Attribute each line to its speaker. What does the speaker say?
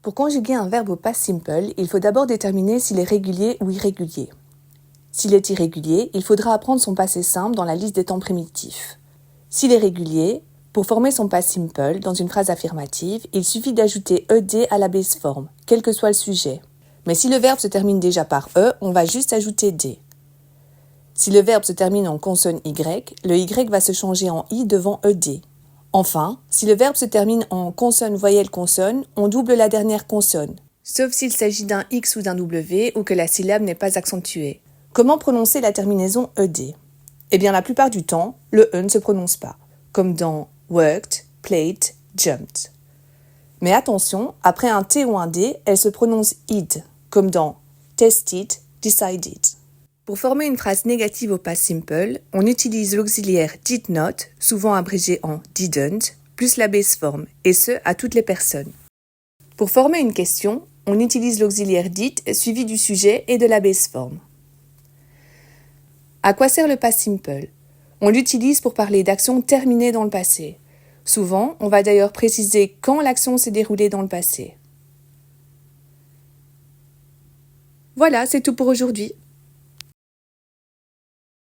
Speaker 1: Pour conjuguer un verbe au past simple, il faut d'abord déterminer s'il est régulier ou irrégulier. S'il est irrégulier, il faudra apprendre son passé simple dans la liste des temps primitifs. S'il est régulier, pour former son past simple dans une phrase affirmative, il suffit d'ajouter ed à la base form, quel que soit le sujet. Mais si le verbe se termine déjà par e, on va juste ajouter d. Si le verbe se termine en consonne y, le y va se changer en i devant ed. Enfin, si le verbe se termine en consonne-voyelle-consonne, on double la dernière consonne, sauf s'il s'agit d'un x ou d'un w ou que la syllabe n'est pas accentuée. Comment prononcer la terminaison ed? Eh bien, la plupart du temps, le e ne se prononce pas, comme dans worked, played, jumped. Mais attention, après un t ou un d, elle se prononce id, comme dans tested, decided. Pour former une phrase négative au past simple, on utilise l'auxiliaire did not, souvent abrégé en didn't, plus la base form, et ce, à toutes les personnes. Pour former une question, on utilise l'auxiliaire did suivi du sujet et de la base form. À quoi sert le past simple? On l'utilise pour parler d'actions terminées dans le passé. Souvent, on va d'ailleurs préciser quand l'action s'est déroulée dans le passé. Voilà, c'est tout pour aujourd'hui.